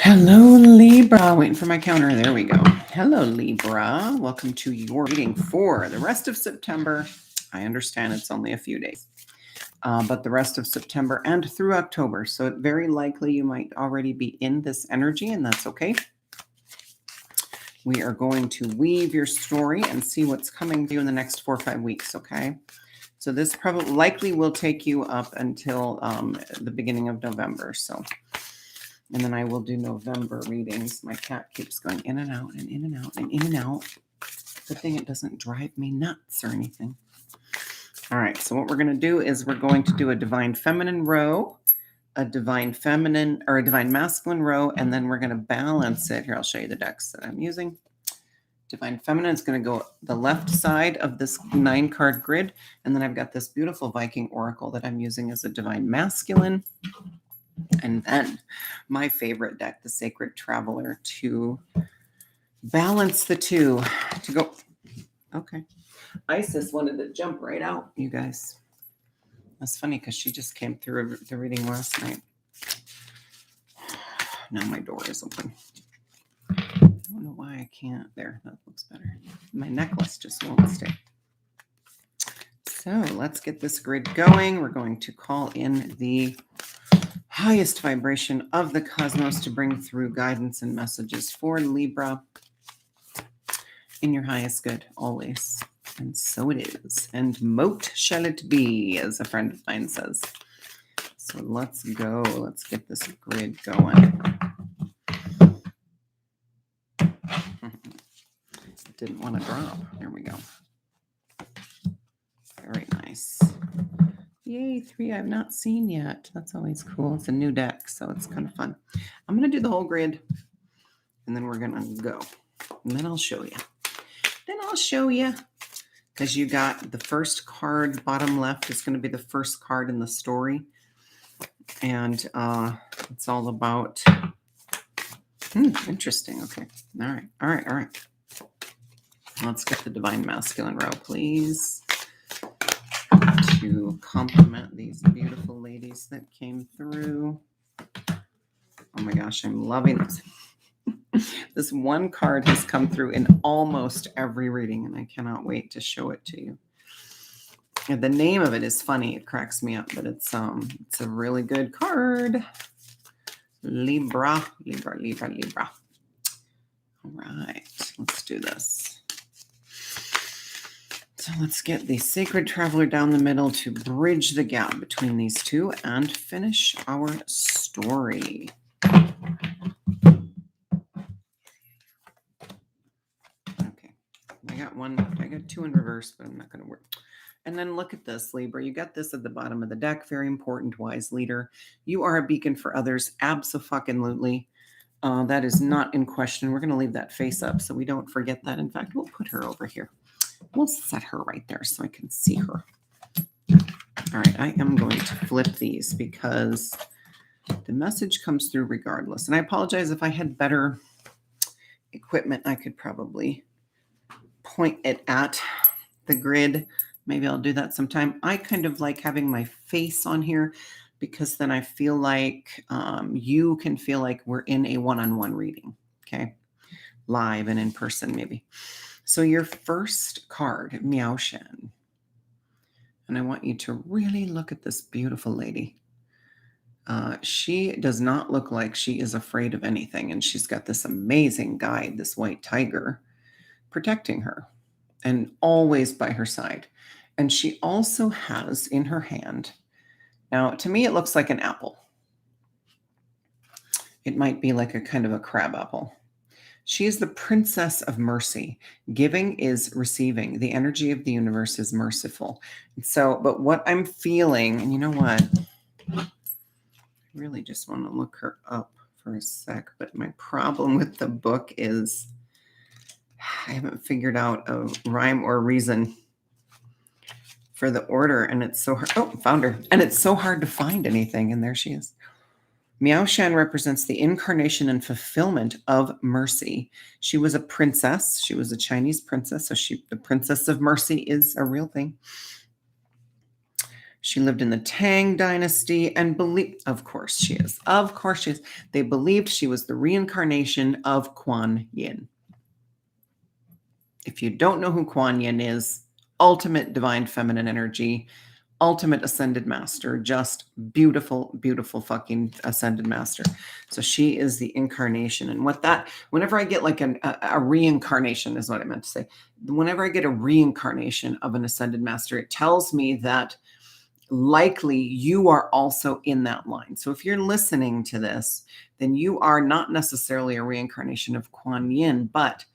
Hello, Libra. Waiting for my counter. There we go. Hello, Libra. Welcome to your reading for the rest of September. I understand it's only a few days, but the rest of September and through October. So it very likely you might already be in this energy, and that's okay. We are going to weave your story and see what's coming to you in the next 4 or 5 weeks, okay? So this probably likely will take you up until the beginning of November. And then I will do November readings. My cat keeps going in and out and in and out and in and out. Good thing it doesn't drive me nuts or anything. All right, so what we're going to do is we're going to do a divine feminine row, a divine feminine or a divine masculine row, and then we're going to balance it. Here, I'll show you the decks that I'm using. Divine feminine is going to go the left side of this 9-card grid, and then I've got this beautiful Viking oracle that I'm using as a divine masculine. And then my favorite deck, the Sacred Traveler, to balance the two, to go. Okay. Isis wanted to jump right out, you guys. That's funny because she just came through the reading last night. Now my door is open. I don't know why I can't. There, that looks better. My necklace just won't stay. So let's get this grid going. We're going to call in the highest vibration of the cosmos to bring through guidance and messages for Libra in your highest good always. And so it is. And mote shall it be, as a friend of mine says. So let's go. Let's get this grid going. It didn't want to drop. There we go. Very nice. Yay, 3 I've not seen yet. That's always cool. It's a new deck, so it's kind of fun. I'm going to do the whole grid, and then we're going to go. And then I'll show you. Because you got the first card, bottom left is going to be the first card in the story. And it's all about... interesting. Okay. All right. Let's get the divine masculine row, please, to complement these beautiful ladies that came through. Oh my gosh, I'm loving this. This one card has come through in almost every reading, and I cannot wait to show it to you. And the name of it is funny. It cracks me up, but it's a really good card. Libra. All right, let's do this. So let's get the Sacred Traveler down the middle to bridge the gap between these two and finish our story. Okay, I got 2 in reverse, but I'm not going to work. And then look at this, Libra. You got this at the bottom of the deck. Very important, wise leader. You are a beacon for others. Abso-fucking-lutely. That is not in question. We're going to leave that face up so we don't forget that. In fact, we'll put her over here. We'll set her right there so I can see her. All right, I am going to flip these because the message comes through regardless. And I apologize if I had better equipment. I could probably point it at the grid. Maybe I'll do that sometime. I kind of like having my face on here because then I feel like you can feel like we're in a one-on-one reading, okay? Live and in person, maybe. So your first card, Miao Shen. And I want you to really look at this beautiful lady. She does not look like she is afraid of anything. And she's got this amazing guide, this white tiger, protecting her and always by her side. And she also has in her hand, now to me, it looks like an apple. It might be like a kind of a crab apple. She is the princess of mercy. Giving is receiving. The energy of the universe is merciful. So, but what I'm feeling, and you know what? I really just want to look her up for a sec. But my problem with the book is I haven't figured out a rhyme or reason for the order. And it's so hard. Oh, found her. And it's so hard to find anything. And there she is. Miao Shan represents the incarnation and fulfillment of mercy. She was a princess. She was a Chinese princess. So the princess of mercy is a real thing. She lived in the Tang dynasty and believed, of course she is. Of course she is. They believed she was the reincarnation of Kuan Yin. If you don't know who Kuan Yin is, ultimate divine feminine energy, ultimate ascended master, just beautiful, beautiful fucking ascended master. So she is the incarnation. And whenever I get like a reincarnation is what I meant to say. Whenever I get a reincarnation of an ascended master, it tells me that likely you are also in that line. So if you're listening to this, then you are not necessarily a reincarnation of Kuan Yin, but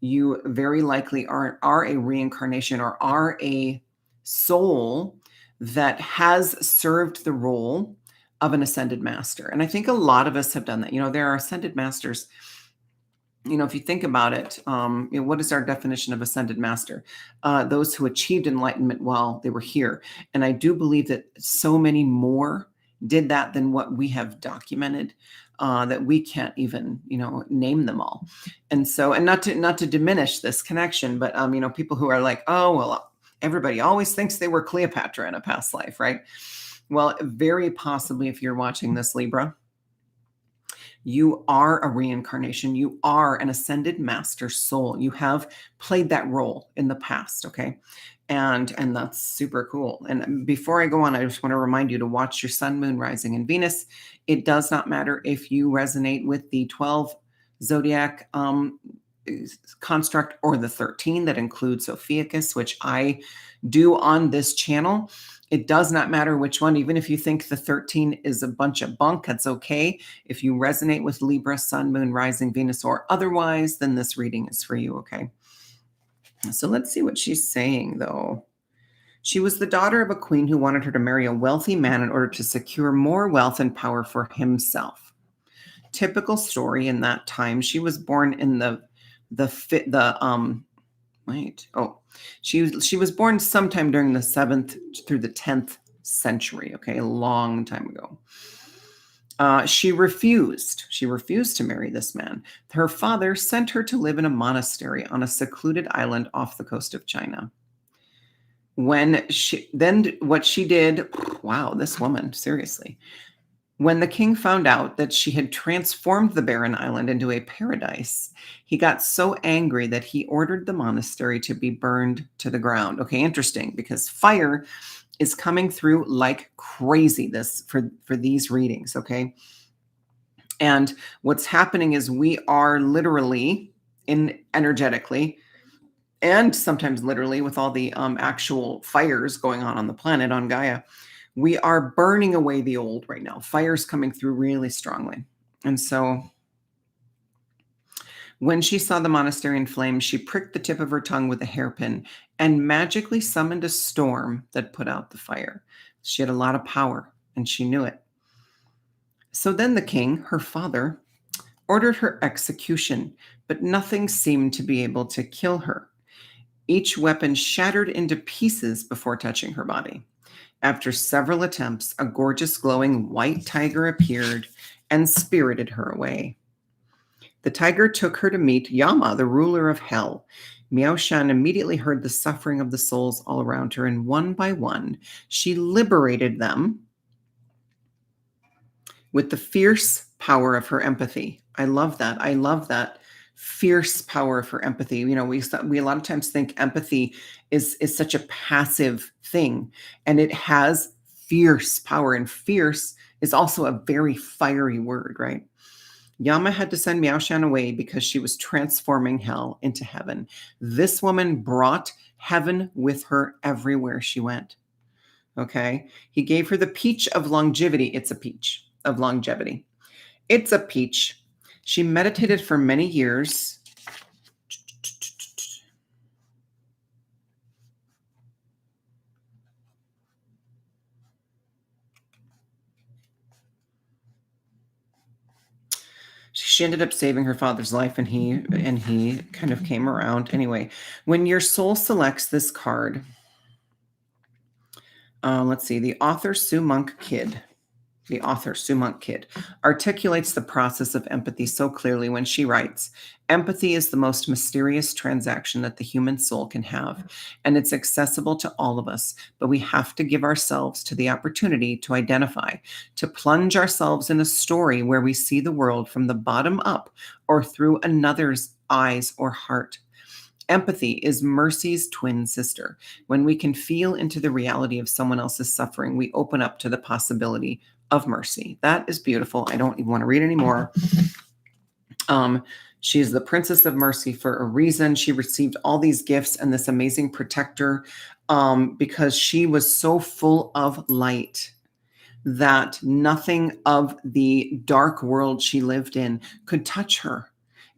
you very likely are a reincarnation or are a soul that has served the role of an ascended master. And I think a lot of us have done that. There are ascended masters. If you think about it, what is our definition of ascended master? Those who achieved enlightenment while they were here. And I do believe that so many more did that than what we have documented, that we can't even, name them all. And so, and not to diminish this connection, but, people who are like, oh, well, everybody always thinks they were Cleopatra in a past life, right? Well, very possibly if you're watching this, Libra, you are a reincarnation. You are an ascended master soul. You have played that role in the past, okay? And that's super cool. And before I go on, I just want to remind you to watch your sun, moon, rising, and Venus. It does not matter if you resonate with the 12 zodiac construct or the 13 that includes Ophiuchus, which I do on this channel. It does not matter which one. Even if you think the 13 is a bunch of bunk, that's okay. If you resonate with Libra, sun, moon, rising, Venus, or otherwise, then this reading is for you, okay? So let's see what she's saying, though. She was the daughter of a queen who wanted her to marry a wealthy man in order to secure more wealth and power for himself. Typical story in that time. She was born in she was born sometime during the 7th through the 10th century, okay, a long time ago. She refused to marry this man. Her father sent her to live in a monastery on a secluded island off the coast of China. What she did, wow, this woman, seriously. When the king found out that she had transformed the barren island into a paradise, he got so angry that he ordered the monastery to be burned to the ground. Okay, interesting, because fire is coming through like crazy for these readings, okay? And what's happening is we are literally energetically and sometimes literally with all the actual fires going on the planet, on Gaia, we are burning away the old right now. Fire's coming through really strongly. And so when she saw the monastery in flames, she pricked the tip of her tongue with a hairpin and magically summoned a storm that put out the fire. She had a lot of power and she knew it. So then the king, her father, ordered her execution, but nothing seemed to be able to kill her. Each weapon shattered into pieces before touching her body. After several attempts, a gorgeous glowing white tiger appeared and spirited her away. The tiger took her to meet Yama, the ruler of hell. Miao Shan immediately heard the suffering of the souls all around her, and one by one, she liberated them with the fierce power of her empathy. I love that. I love that fierce power of her empathy. We a lot of times think empathy is such a passive thing, and it has fierce power, and fierce is also a very fiery word, right? Yama had to send Miao Shan away because she was transforming hell into heaven. This woman brought heaven with her everywhere she went. Okay? He gave her the peach of longevity. It's a peach of longevity. It's a peach. She meditated for many years. She ended up saving her father's life, and he kind of came around. Anyway, when your soul selects this card, let's see, the author Sue Monk Kidd. the author, Sumant Kid, articulates the process of empathy so clearly when she writes, "Empathy is the most mysterious transaction that the human soul can have, and it's accessible to all of us, but we have to give ourselves to the opportunity to identify, to plunge ourselves in a story where we see the world from the bottom up or through another's eyes or heart. Empathy is mercy's twin sister. When we can feel into the reality of someone else's suffering, we open up to the possibility of mercy." That is beautiful. I don't even want to read anymore. She is the princess of mercy for a reason. She received all these gifts and this amazing protector because she was so full of light that nothing of the dark world she lived in could touch her.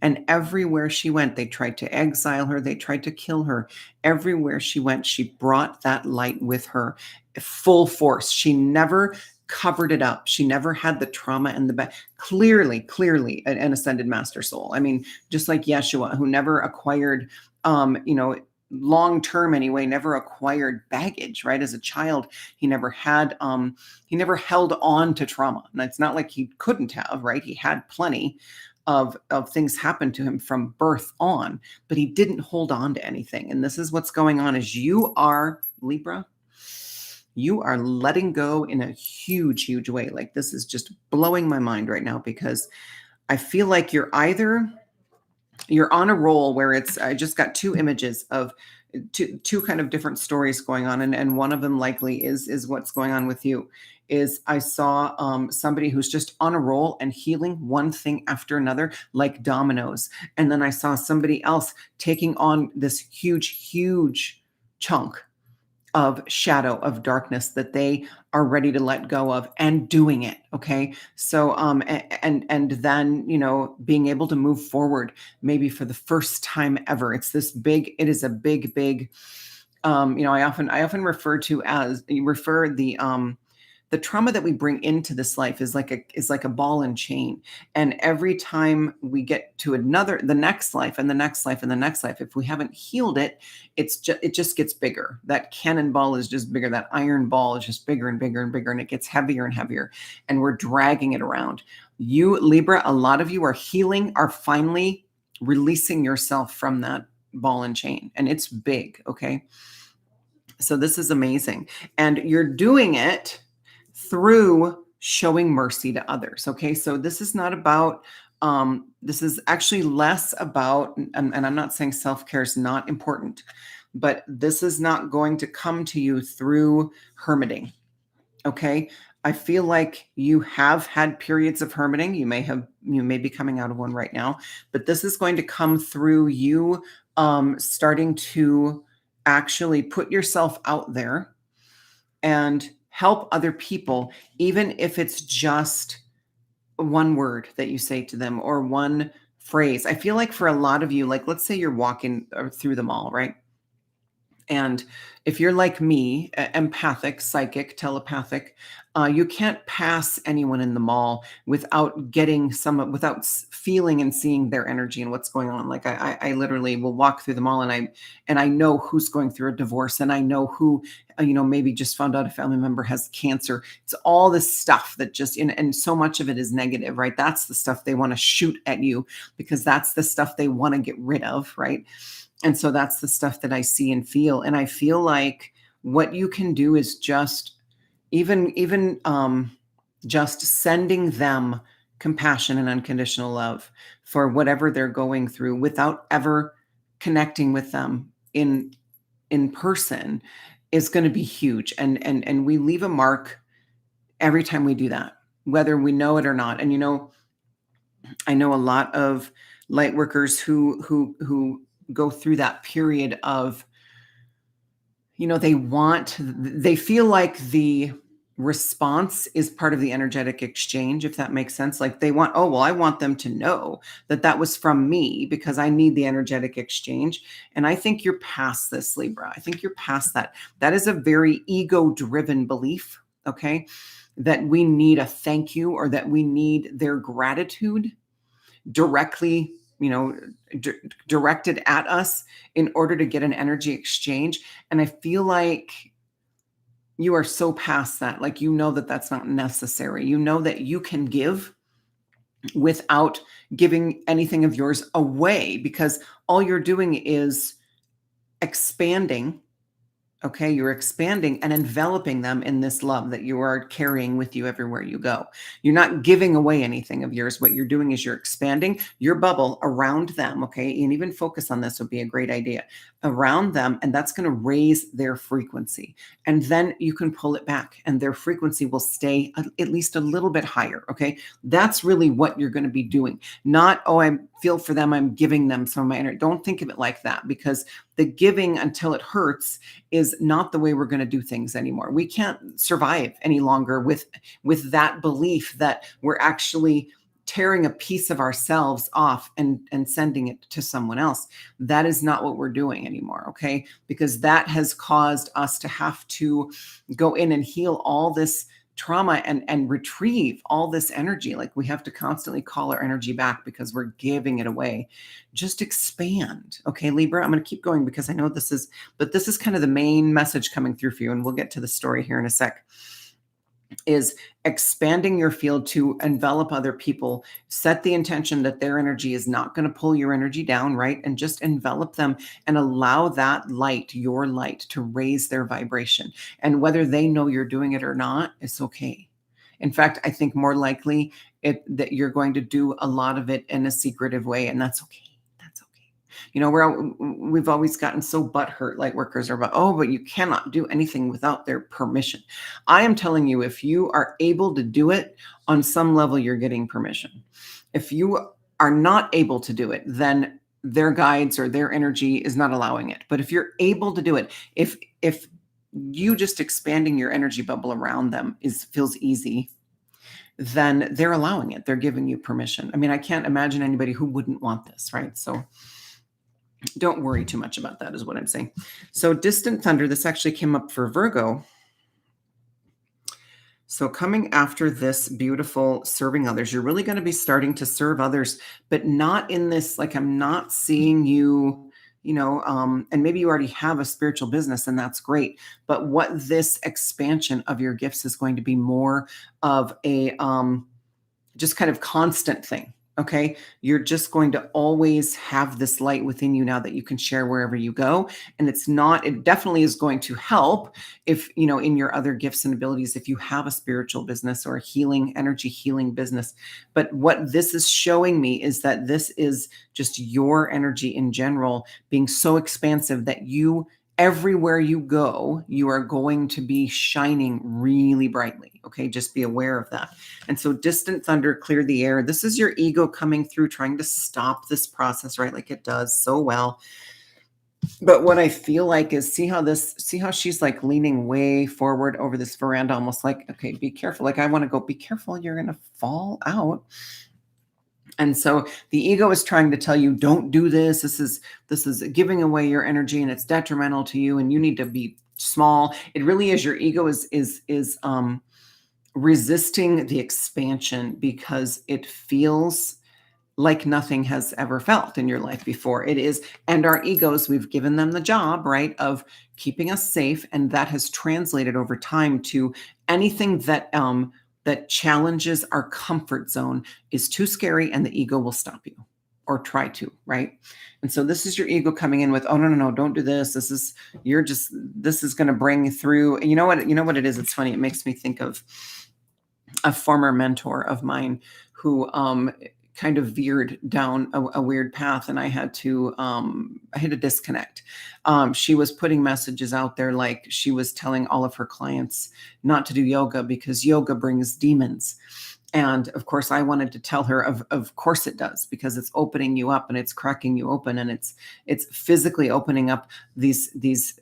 And everywhere she went, they tried to exile her, they tried to kill her. Everywhere she went, she brought that light with her, full force. She never covered it up. She never had the trauma and the back. Clearly, an ascended master soul. I mean, just like Yeshua, who never acquired, long term anyway, never acquired baggage, right? As a child, he never had, he never held on to trauma. And it's not like he couldn't have, right? He had plenty of things happen to him from birth on, but he didn't hold on to anything. And this is what's going on is you are, Libra, you are letting go in a huge, huge way. Like this is just blowing my mind right now because I feel like you're on a roll where I just got two images of two kind of different stories going on. And one of them likely is what's going on with you. Is I saw somebody who's just on a roll and healing one thing after another like dominoes. And then I saw somebody else taking on this huge, huge chunk of shadow, of darkness that they are ready to let go of and doing it. Okay. So, and then, being able to move forward maybe for the first time ever. It is a big, I often refer to as the trauma that we bring into this life is like a ball and chain. And every time we get to the next life and the next life and the next life, if we haven't healed it, it just gets bigger. That cannonball is just bigger. That iron ball is just bigger and bigger and bigger. And it gets heavier and heavier. And we're dragging it around. You, Libra, a lot of you are finally releasing yourself from that ball and chain. And it's big. Okay. So this is amazing. And you're doing it through showing mercy to others. Okay. So this is not about, this is actually less about, and I'm not saying self-care is not important, but this is not going to come to you through hermiting. Okay. I feel like you have had periods of hermiting. You may be coming out of one right now, but this is going to come through you, starting to actually put yourself out there and help other people, even if it's just one word that you say to them or one phrase. I feel like for a lot of you, like let's say you're walking through the mall, right? And if you're like me, empathic, psychic, telepathic, you can't pass anyone in the mall without without feeling and seeing their energy and what's going on. Like I literally will walk through the mall and I know who's going through a divorce and I know who, maybe just found out a family member has cancer. It's all this stuff that and so much of it is negative, right? That's the stuff they want to shoot at you because that's the stuff they want to get rid of, right? And so that's the stuff that I see and feel. And I feel like what you can do is just just sending them compassion and unconditional love for whatever they're going through without ever connecting with them in person is going to be huge. And we leave a mark every time we do that, whether we know it or not. And, I know a lot of light workers who go through that period of, they feel like the response is part of the energetic exchange, if that makes sense. Like I want them to know that was from me because I need the energetic exchange. And I think you're past this, Libra. I think you're past that. That is a very ego-driven belief, okay? That we need a thank you or that we need their gratitude directly directed at us in order to get an energy exchange. And I feel like you are so past that. Like, you know that that's not necessary. You know that you can give without giving anything of yours away, because all you're doing is expanding. Okay, you're expanding and enveloping them in this love that you are carrying with you everywhere you go. You're not giving away anything of yours. What you're doing is you're expanding your bubble around them. Okay, and even focus on this would be a great idea, around them, and that's going to raise their frequency. And then you can pull it back, and their frequency will stay at least a little bit higher. Okay, that's really what you're going to be doing. Not, oh, I feel for them, I'm giving them some of my energy. Don't think of it like that, because the giving until it hurts is not the way we're going to do things anymore. We can't survive any longer with that belief that we're actually tearing a piece of ourselves off and sending it to someone else. That is not what we're doing anymore, okay? Because that has caused us to have to go in and heal all this trauma and retrieve all this energy. Like, we have to constantly call our energy back because we're giving it away. Just expand. Okay, Libra, I'm going to keep going because I know this is kind of the main message coming through for you. And we'll get to the story here in a sec. Is expanding your field to envelop other people. Set the intention that their energy is not going to pull your energy down, right? And just envelop them and allow that light, your light, to raise their vibration. And whether they know you're doing it or not, it's okay. In fact, I think more likely that you're going to do a lot of it in a secretive way, and that's okay. That's okay. You know, we've always gotten so butthurt, light workers are about, oh, but you cannot do anything without their permission. I am telling you, if you are able to do it, on some level, you're getting permission. If you are not able to do it, then their guides or their energy is not allowing it. But if you're able to do it, if you just expanding your energy bubble around them feels easy, then they're allowing it. They're giving you permission. I mean, I can't imagine anybody who wouldn't want this, right? So don't worry too much about that, is what I'm saying. So distant thunder, this actually came up for Virgo. So coming after this beautiful serving others, you're really going to be starting to serve others, but not in this, like, I'm not seeing you, and maybe you already have a spiritual business, and that's great. But what this expansion of your gifts is going to be more of a just kind of constant thing. Okay. You're just going to always have this light within you now that you can share wherever you go. And it definitely is going to help if, in your other gifts and abilities, if you have a spiritual business or a energy healing business. But what this is showing me is that this is just your energy in general being so expansive that everywhere you go, you are going to be shining really brightly. Okay, just be aware of that. And so distant thunder, clear the air. This is your ego coming through, trying to stop this process, right? Like it does so well. But what I feel like is, see how she's like leaning way forward over this veranda, almost like, okay, be careful. Like, I want to go, be careful, you're going to fall out. And so the ego is trying to tell you, don't do this. This is giving away your energy, and it's detrimental to you, and you need to be small. It really is. Your ego is resisting the expansion because it feels like nothing has ever felt in your life before. It is. And our egos, we've given them the job, right, of keeping us safe. And that has translated over time to anything that challenges our comfort zone is too scary, and the ego will stop you or try to, right? And so this is your ego coming in with, oh, no, don't do this. This is going to bring through. And you know what it is? It's funny. It makes me think of a former mentor of mine who, kind of veered down a weird path, and I had to disconnect. She was putting messages out there, like she was telling all of her clients not to do yoga because yoga brings demons. And of course, I wanted to tell her, of course it does, because it's opening you up and it's cracking you open, and it's physically opening up these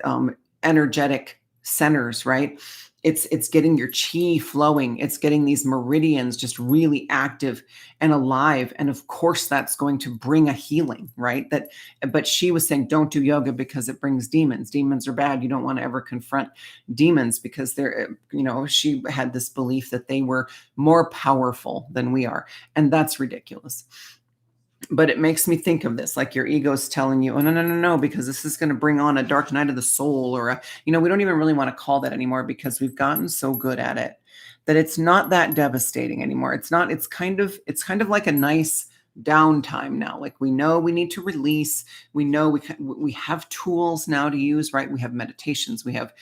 energetic centers, right? It's getting your chi flowing. It's getting these meridians just really active and alive. And of course, that's going to bring a healing, right? But she was saying, don't do yoga because it brings demons. Demons are bad. You don't want to ever confront demons because she had this belief that they were more powerful than we are. And that's ridiculous. But it makes me think of this, like your ego's telling you, oh, no, no, no, no, because this is going to bring on a dark night of the soul, or we don't even really want to call that anymore because we've gotten so good at it that it's not that devastating anymore. It's not, it's kind of like a nice downtime now. Like we know we need to release. We know we have tools now to use, right? We have meditations, we have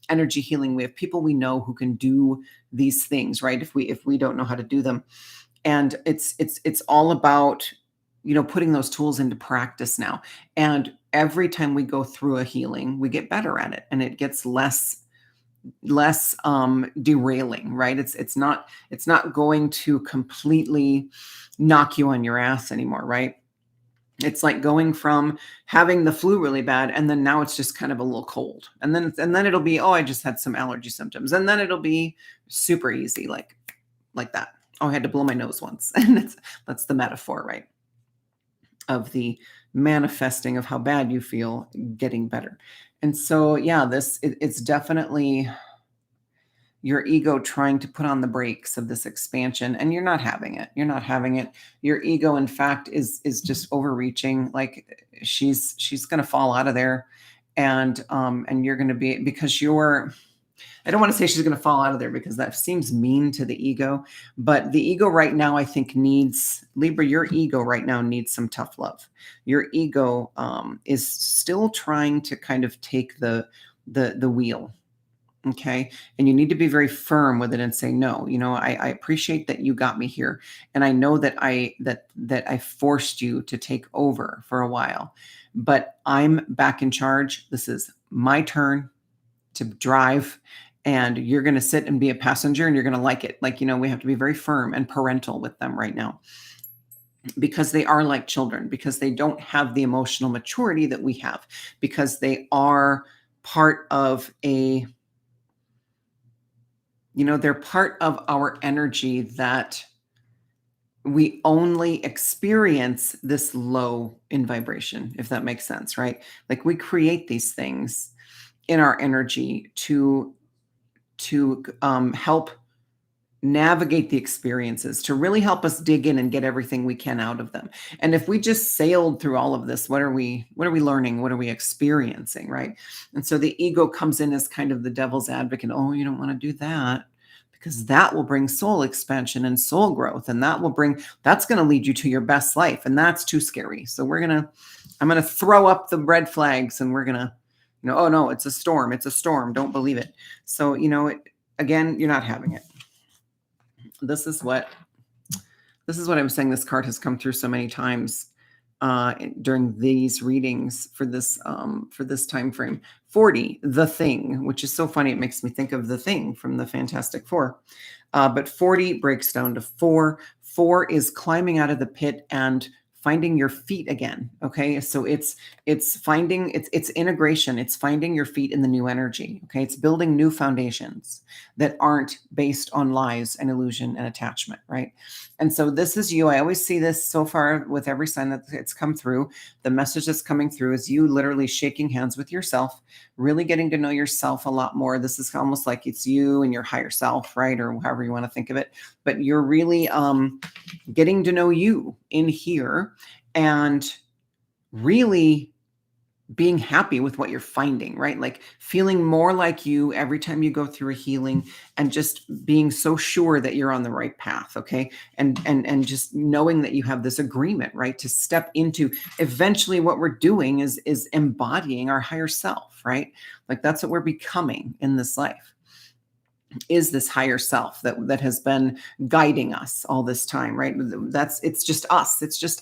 energy healing, we have people we know who can do these things, right? If we don't know how to do them. And it's all about putting those tools into practice now. And every time we go through a healing, we get better at it, and it gets less derailing, right? It's not going to completely knock you on your ass anymore, right? It's like going from having the flu really bad, and then now it's just kind of a little cold, and then it'll be, oh, I just had some allergy symptoms, and then it'll be super easy, like that. Oh, I had to blow my nose once. And that's the metaphor, right? Of the manifesting of how bad you feel getting better. And so, yeah, it's definitely your ego trying to put on the brakes of this expansion, and you're not having it. You're not having it. Your ego, in fact, is just overreaching. Like she's going to fall out of there, and you're going to be, because you're, I don't want to say she's going to fall out of there because that seems mean to the ego, but the ego right now, I think, needs, Libra, your ego right now needs some tough love. Your ego is still trying to kind of take the wheel. Okay. And you need to be very firm with it and say, no, I appreciate that you got me here. And I know that I forced you to take over for a while, but I'm back in charge. This is my turn to drive, and you're going to sit and be a passenger, and you're going to like it. Like, we have to be very firm and parental with them right now, because they are like children, because they don't have the emotional maturity that we have, because they are part of they're part of our energy that we only experience this low in vibration, if that makes sense, right? Like we create these things in our energy to help navigate the experiences, to really help us dig in and get everything we can out of them. And if we just sailed through all of this, what are we learning? What are we experiencing, right? And so the ego comes in as kind of the devil's advocate. Oh, you don't want to do that, because that will bring soul expansion and soul growth, and that's going to lead you to your best life, and that's too scary. So I'm going to throw up the red flags, and we're going to, oh no, it's a storm. It's a storm. Don't believe it. So, again, you're not having it. This is what I'm saying. This card has come through so many times during these readings for this time frame. 40, the Thing, which is so funny. It makes me think of The Thing from the Fantastic Four. But 40 breaks down to 4. 4 is climbing out of the pit and finding your feet again. Okay. So it's finding, it's integration. It's finding your feet in the new energy. Okay. It's building new foundations that aren't based on lies and illusion and attachment. Right. And so this is you. I always see this so far with every sign that it's come through. The message that's coming through is you literally shaking hands with yourself, really getting to know yourself a lot more. This is almost like it's you and your higher self, right? Or however you want to think of it, but you're really getting to know you in here, and really being happy with what you're finding, right? Like feeling more like you every time you go through a healing, and just being so sure that you're on the right path. Okay. And just knowing that you have this agreement, right? To step into, eventually what we're doing is embodying our higher self, right? Like that's what we're becoming in this life, is this higher self that has been guiding us all this time, right? It's just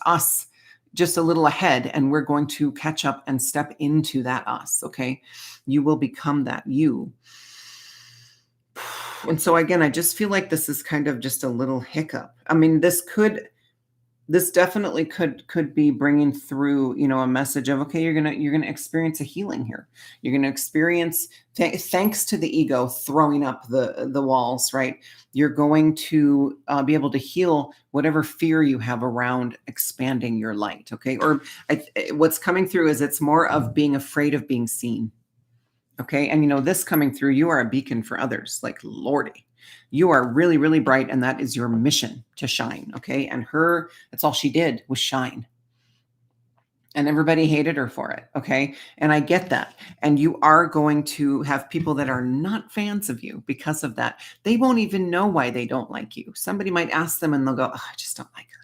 us just a little ahead, and we're going to catch up and step into that us. Okay. You will become that you. And so again, I just feel like this is kind of just a little hiccup. I mean, this definitely could be bringing through, a message of, okay, you're gonna experience a healing here. You're gonna experience, thanks to the ego throwing up the walls, right? You're going to be able to heal whatever fear you have around expanding your light. Okay, or what's coming through is it's more of being afraid of being seen. Okay, and this coming through, you are a beacon for others. Like, Lordy, you are really, really bright, and that is your mission, to shine. Okay, and that's all she did was shine. and everybody hated her for it. Okay. And I get that. And you are going to have people that are not fans of you because of that. They won't even know why they don't like you. Somebody might ask them and they'll go, oh, I just don't like her.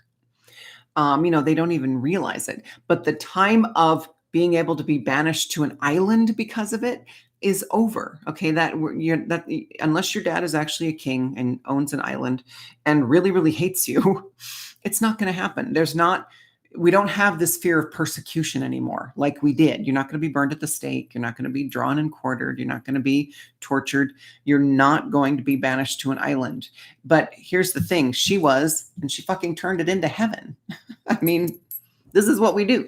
They don't even realize it. But the time of being able to be banished to an island because of it is over. Okay. Unless your dad is actually a king and owns an island and really, really hates you, it's not going to happen. We don't have this fear of persecution anymore like we did. You're not going to be burned at the stake. You're not going to be drawn and quartered. You're not going to be tortured. You're not going to be banished to an island. But here's the thing. She was, and she fucking turned it into heaven. I mean, this is what we do.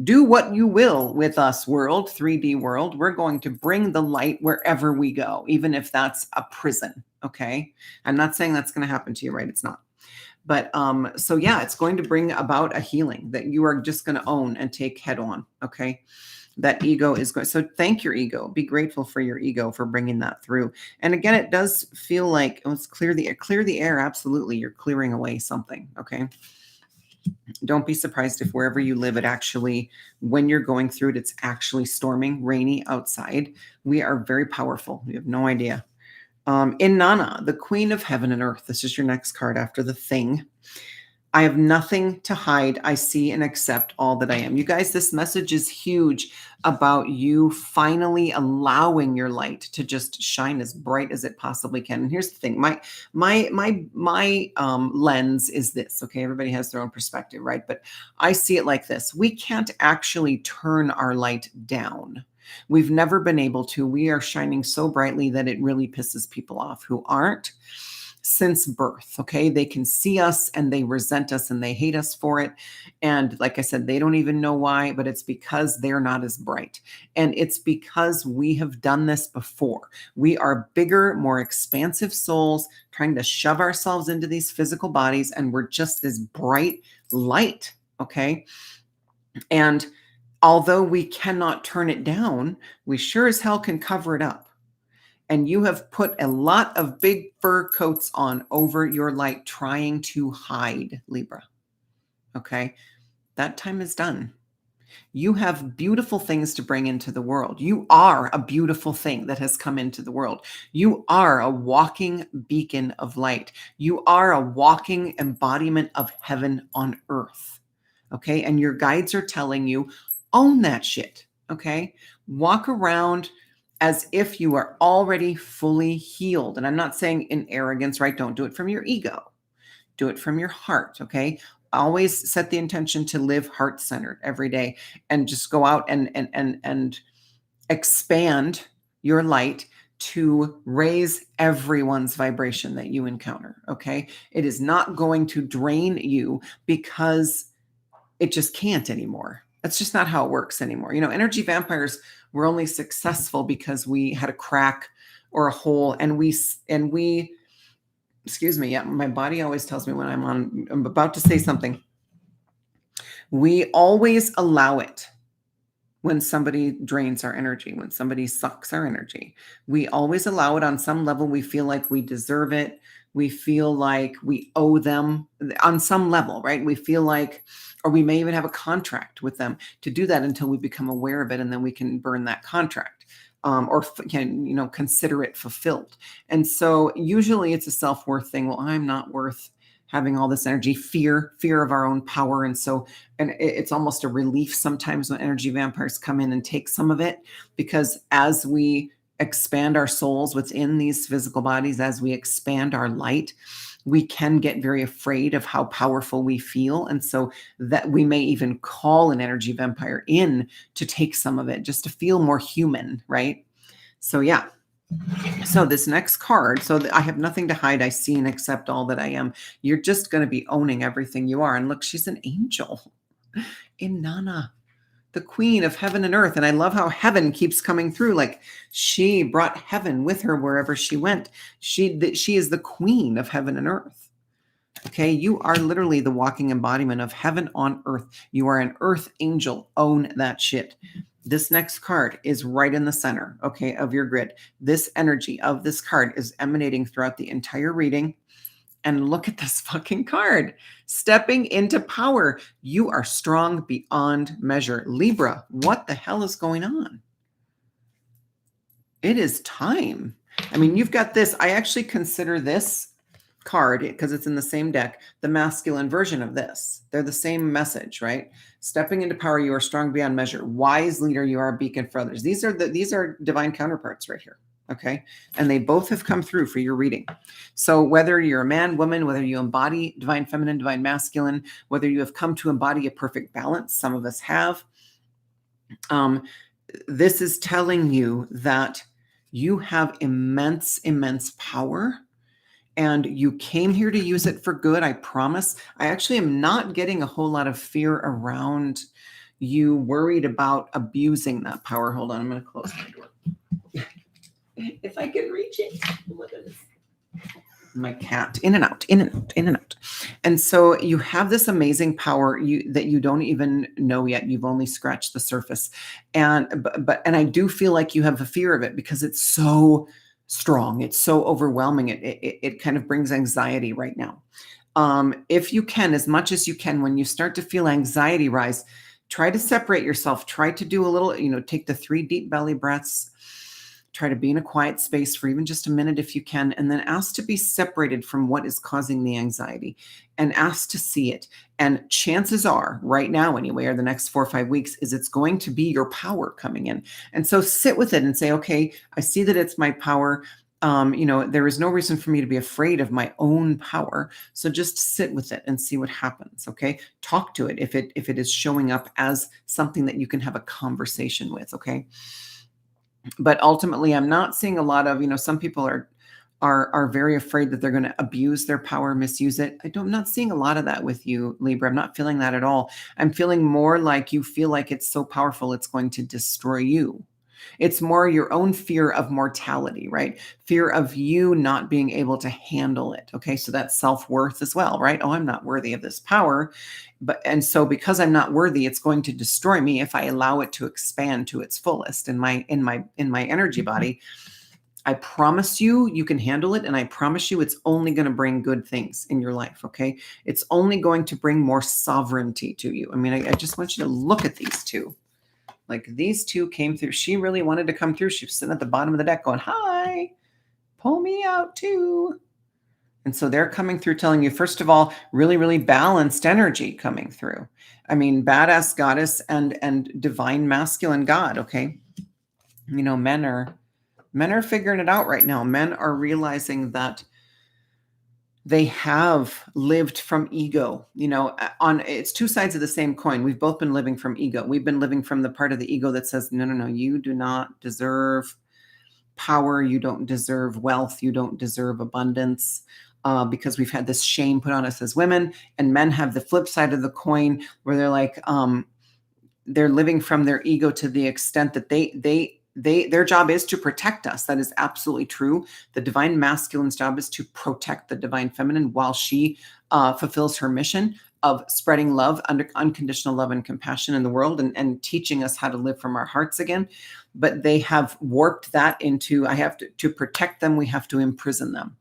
Do what you will with us, world, 3D world. We're going to bring the light wherever we go, even if that's a prison. Okay. I'm not saying that's going to happen to you, right? It's not. But so yeah, it's going to bring about a healing that you are just going to own and take head on. Okay. That ego is going. So thank your ego. Be grateful for your ego for bringing that through. And again, it does feel like let's clear the air. Absolutely. You're clearing away something. Okay. Don't be surprised if wherever you live, when you're going through it, it's actually storming, rainy outside. We are very powerful. You have no idea. Inanna, the queen of heaven and earth. This is your next card after the thing. I have nothing to hide. I see and accept all that I am. You guys, this message is huge about you finally allowing your light to just shine as bright as it possibly can. And here's the thing. My lens is this. Okay. Everybody has their own perspective, right? But I see it like this. We can't actually turn our light down. We've never been able to. We are shining so brightly that it really pisses people off who aren't since birth. Okay. They can see us and they resent us and they hate us for it. And like I said, they don't even know why, but it's because they're not as bright. And it's because we have done this before. We are bigger, more expansive souls trying to shove ourselves into these physical bodies. And we're just this bright light. Okay. And although we cannot turn it down, we sure as hell can cover it up. And you have put a lot of big fur coats on over your light trying to hide, Libra. Okay. That time is done. You have beautiful things to bring into the world. You are a beautiful thing that has come into the world. You are a walking beacon of light. You are a walking embodiment of heaven on earth. Okay. And your guides are telling you, own that shit. Okay. Walk around as if you are already fully healed. And I'm not saying in arrogance, right? Don't do it from your ego. Do it from your heart. Okay. Always set the intention to live heart-centered every day and just go out and expand your light to raise everyone's vibration that you encounter. Okay. It is not going to drain you because it just can't anymore. That's just not how it works anymore. Energy vampires were only successful because we had a crack or a hole and we, excuse me. Yeah. My body always tells me when I'm about to say something. We always allow it when somebody drains our energy, when somebody sucks our energy. We always allow it on some level. We feel like we deserve it. We feel like we owe them on some level, right? We feel like, or we may even have a contract with them to do that until we become aware of it. And then we can burn that contract or can, consider it fulfilled. And so usually it's a self-worth thing. Well, I'm not worth having all this energy, fear of our own power. And it's almost a relief sometimes when energy vampires come in and take some of it, because as we expand our souls within these physical bodies, as we expand our light, we can get very afraid of how powerful we feel. And so that we may even call an energy vampire in to take some of it just to feel more human, right? So yeah. So this next card, I have nothing to hide. I see and accept all that I am. You're just going to be owning everything you are. And look, she's an angel. Inanna, the queen of heaven and earth. And I love how heaven keeps coming through. Like she brought heaven with her wherever she went. She is the queen of heaven and earth. Okay. You are literally the walking embodiment of heaven on earth. You are an earth angel. Own that shit. This next card is right in the center, okay, of your grid. This energy of this card is emanating throughout the entire reading. And look at this fucking card. Stepping into power. You are strong beyond measure. Libra, what the hell is going on? It is time. I mean, you've got this. I actually consider this card, because it's in the same deck, the masculine version of this. They're the same message, right? Stepping into power, you are strong beyond measure. Wise leader, you are a beacon for others. These are divine counterparts right here. Okay. And they both have come through for your reading. So whether you're a man, woman, whether you embody divine feminine, divine masculine, whether you have come to embody a perfect balance, some of us have, this is telling you that you have immense, immense power, and you came here to use it for good. I promise. I actually am not getting a whole lot of fear around you worried about abusing that power. Hold on. I'm going to close my door. If I can reach it. My cat, in and out, in and out, in and out. And so you have this amazing power that you don't even know yet. You've only scratched the surface. And I do feel like you have a fear of it because it's so strong. It's so overwhelming. It kind of brings anxiety right now. If you can, as much as you can, when you start to feel anxiety rise, try to separate yourself. Try to do a little, take the 3 deep belly breaths. Try to be in a quiet space for even just a minute if you can, and then ask to be separated from what is causing the anxiety and ask to see it. And chances are, right now anyway, or the next 4 or 5 weeks, is it's going to be your power coming in. And so sit with it and say, okay, I see that it's my power. There is no reason for me to be afraid of my own power. So just sit with it and see what happens. Okay. Talk to it if it is showing up as something that you can have a conversation with. Okay. But ultimately, I'm not seeing a lot of, some people are very afraid that they're going to abuse their power, misuse it. I'm not seeing a lot of that with you, Libra. I'm not feeling that at all. I'm feeling more like you feel like it's so powerful, it's going to destroy you. It's more your own fear of mortality, right? Fear of you not being able to handle it. Okay. So that's self-worth as well, right? Oh, I'm not worthy of this power. And so because I'm not worthy, it's going to destroy me if I allow it to expand to its fullest in my energy body. I promise you can handle it. And I promise you, it's only going to bring good things in your life. Okay. It's only going to bring more sovereignty to you. I mean, I just want you to look at these two. Like these two came through. She really wanted to come through. She was sitting at the bottom of the deck going, hi, pull me out too. And so they're coming through telling you, first of all, really, really balanced energy coming through. I mean, badass goddess and divine masculine God. Okay. Men are figuring it out right now. Men are realizing that they have lived from ego. It's 2 sides of the same coin. We've both been living from ego. We've been living from the part of the ego that says, no, you do not deserve power. You don't deserve wealth. You don't deserve abundance, because we've had this shame put on us as women. And men have the flip side of the coin where they're like, they're living from their ego to the extent that their job is to protect us. That is absolutely true. The divine masculine's job is to protect the divine feminine while she fulfills her mission of spreading love, unconditional love and compassion in the world, and teaching us how to live from our hearts again. But they have warped that into, I have to protect them, we have to imprison them.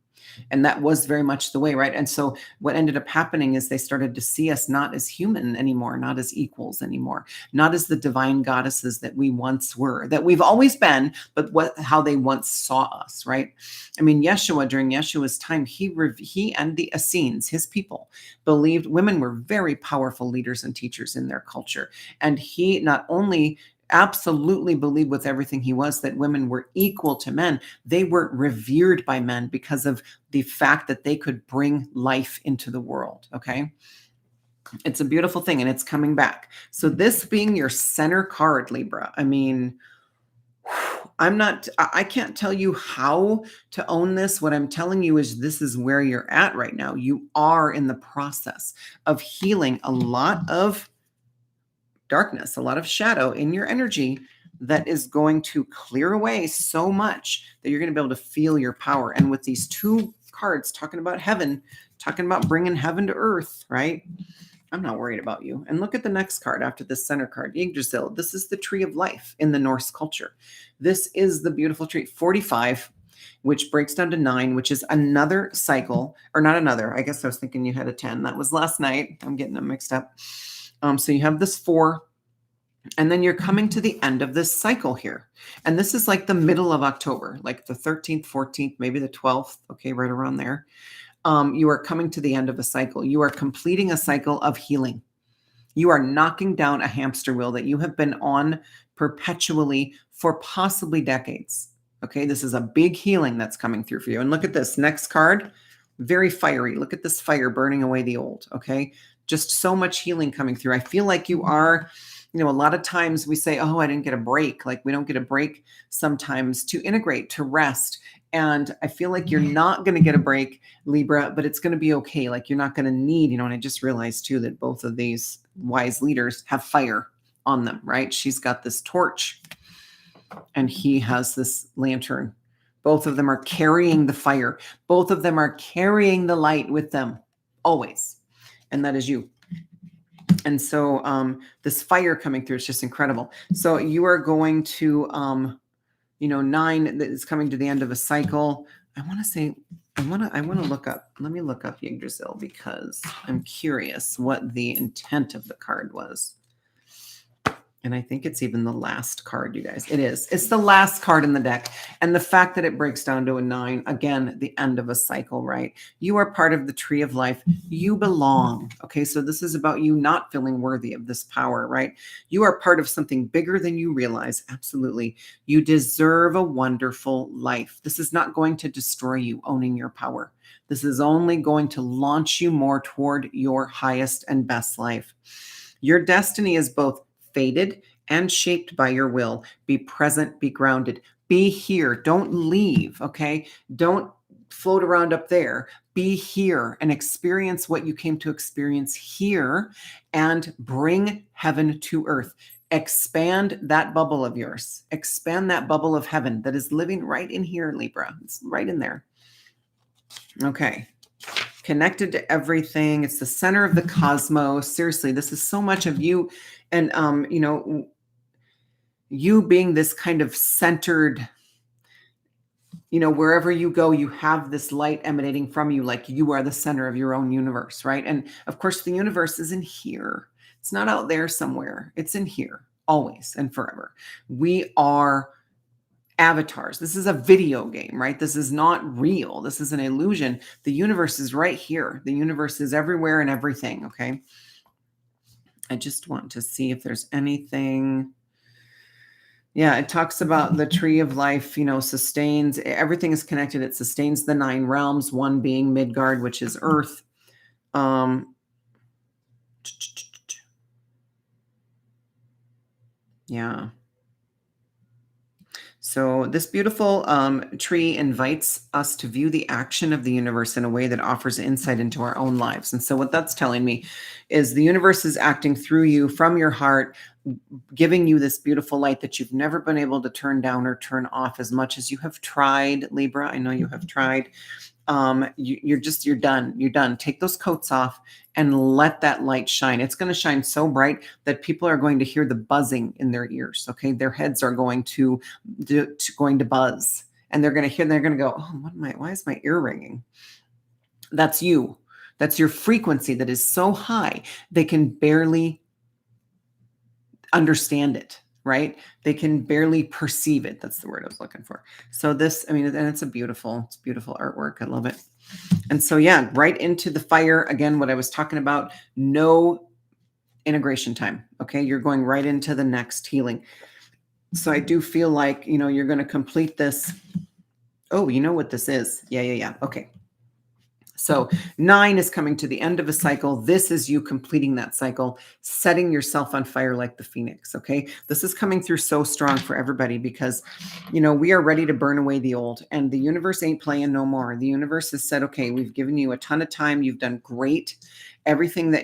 And that was very much the way, right? And so what ended up happening is they started to see us not as human anymore, not as equals anymore, not as the divine goddesses that we once were, that we've always been, but how they once saw us, right? I mean, Yeshua, during Yeshua's time, he and the Essenes, his people, believed women were very powerful leaders and teachers in their culture. And he not only absolutely believed with everything he was that women were equal to men. They were revered by men because of the fact that they could bring life into the world. Okay. It's a beautiful thing and it's coming back. So this being your center card, Libra, I mean, I can't tell you how to own this. What I'm telling you is this is where you're at right now. You are in the process of healing a lot of darkness, a lot of shadow in your energy that is going to clear away so much that you're going to be able to feel your power. And with these 2 cards talking about heaven, talking about bringing heaven to earth, right? I'm not worried about you. And look at the next card after this center card, Yggdrasil. This is the tree of life in the Norse culture. This is the beautiful tree. 45 which breaks down to 9, which is another cycle, or not another. I guess I was thinking you had a 10. That was last night. I'm getting them mixed up. So you have this 4, and then you're coming to the end of this cycle here. And this is like the middle of October, like the 13th, 14th, maybe the 12th. Okay, right around there. You are coming to the end of a cycle. You are completing a cycle of healing. You are knocking down a hamster wheel that you have been on perpetually for possibly decades. Okay, this is a big healing that's coming through for you. And look at this next card, very fiery. Look at this fire burning away the old. Okay, just so much healing coming through. I feel like you are, a lot of times we say, oh, I didn't get a break. Like we don't get a break sometimes to integrate, to rest. And I feel like you're not going to get a break, Libra, but it's going to be okay. Like you're not going to need, and I just realized too that both of these wise leaders have fire on them, right? She's got this torch and he has this lantern. Both of them are carrying the fire. Both of them are carrying the light with them always. And that is you. And so this fire coming through is just incredible. So you are going to, 9 is coming to the end of a cycle. I want to look up. Let me look up Yggdrasil because I'm curious what the intent of the card was. And I think it's even the last card, you guys. It is. It's the last card in the deck. And the fact that it breaks down to a 9, again, the end of a cycle, right? You are part of the tree of life. You belong. Okay, so this is about you not feeling worthy of this power, right? You are part of something bigger than you realize. Absolutely. You deserve a wonderful life. This is not going to destroy you owning your power. This is only going to launch you more toward your highest and best life. Your destiny is both fated and shaped by your will. Be present, be grounded, be here. Don't leave, okay? Don't float around up there. Be here and experience what you came to experience here and bring heaven to earth. Expand that bubble of yours. Expand that bubble of heaven that is living right in here, Libra. It's right in there. Okay. Connected to everything. It's the center of the cosmos. Seriously, this is so much of you. And, you being this kind of centered, wherever you go, you have this light emanating from you, like you are the center of your own universe, right? And of course, the universe is in here. It's not out there somewhere. It's in here, always and forever. We are avatars. This is a video game, right? This is not real. This is an illusion. The universe is right here. The universe is everywhere and everything, okay? I just want to see if there's anything. Yeah, it talks about the tree of life, sustains. Everything is connected. It sustains the 9 realms, one being Midgard, which is Earth. Yeah. So this beautiful tree invites us to view the action of the universe in a way that offers insight into our own lives. And so what that's telling me is the universe is acting through you from your heart, giving you this beautiful light that you've never been able to turn down or turn off as much as you have tried, Libra. I know you have tried. You're done. You're done. Take those coats off and let that light shine. It's going to shine so bright that people are going to hear the buzzing in their ears. Okay. Their heads are going to buzz and they're going to go, oh, why is my ear ringing? That's you. That's your frequency that is so high. They can barely understand it. Right? They can barely perceive it. That's the word I was looking for. So this, and it's beautiful artwork. I love it. And so, yeah, right into the fire. Again, what I was talking about, no integration time. Okay. You're going right into the next healing. So I do feel like, you're going to complete this. Oh, you know what this is? Yeah. Okay. So 9 is coming to the end of a cycle. This is you completing that cycle, setting yourself on fire like the phoenix. Okay. This is coming through so strong for everybody because, we are ready to burn away the old and the universe ain't playing no more. The universe has said, okay, we've given you a ton of time. You've done great. Everything that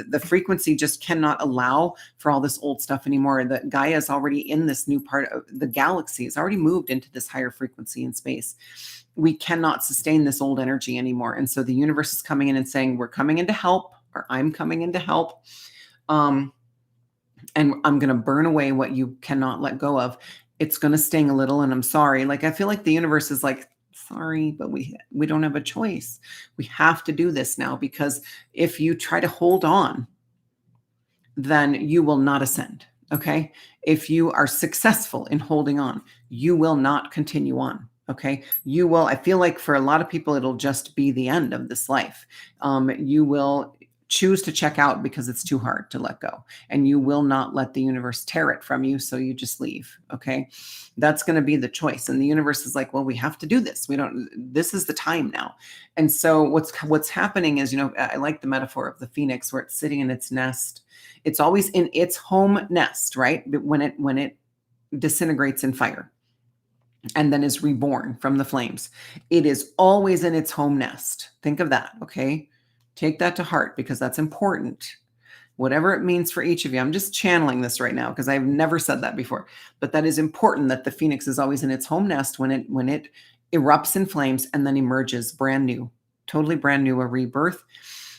the frequency just cannot allow for all this old stuff anymore. That Gaia is already in this new part of the galaxy. It's already moved into this higher frequency in space. We cannot sustain this old energy anymore. And so the universe is coming in and saying, we're coming in to help, or I'm coming in to help. And I'm going to burn away what you cannot let go of. It's going to sting a little. And I'm sorry. Like, I feel like the universe is like, sorry, but we don't have a choice. We have to do this now, because if you try to hold on, then you will not ascend. Okay. If you are successful in holding on, you will not continue on. Okay. You will, I feel like for a lot of people, it'll just be the end of this life. You will choose to check out because it's too hard to let go, and you will not let the universe tear it from you. So you just leave. Okay. That's going to be the choice. And the universe is like, well, we have to do this. This is the time now. And so what's happening is, I like the metaphor of the phoenix where it's sitting in its nest. It's always in its home nest, right? But when it disintegrates in fire and then is reborn from the flames, it is always in its home nest. Think of that, okay? Take that to heart, because that's important. Whatever it means for each of you. I'm just channeling this right now because I've never said that before. But that is important, that the phoenix is always in its home nest when it erupts in flames and then emerges brand new, totally brand new, a rebirth.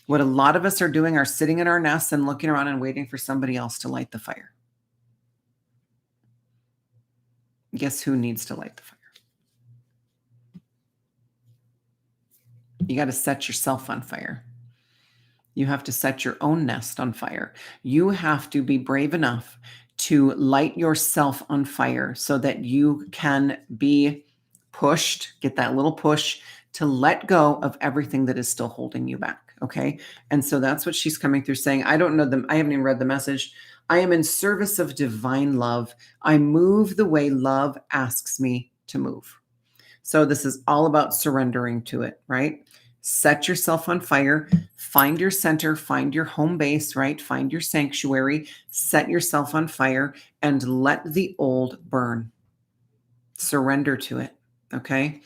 What a lot of us are doing are sitting in our nests and looking around and waiting for somebody else to light the fire. Guess who needs to light the fire? You got to set yourself on fire. You have to set your own nest on fire. You have to be brave enough to light yourself on fire so that you can be pushed, get that little push to let go of everything that is still holding you back. Okay. And so that's what she's coming through saying. I don't know them. I haven't even read the message. I am in service of divine love. I move the way love asks me to move. So this is all about surrendering to it, right? Set yourself on fire, find your center, find your home base, right? Find your sanctuary, set yourself on fire, and let the old burn. Surrender to it. Okay.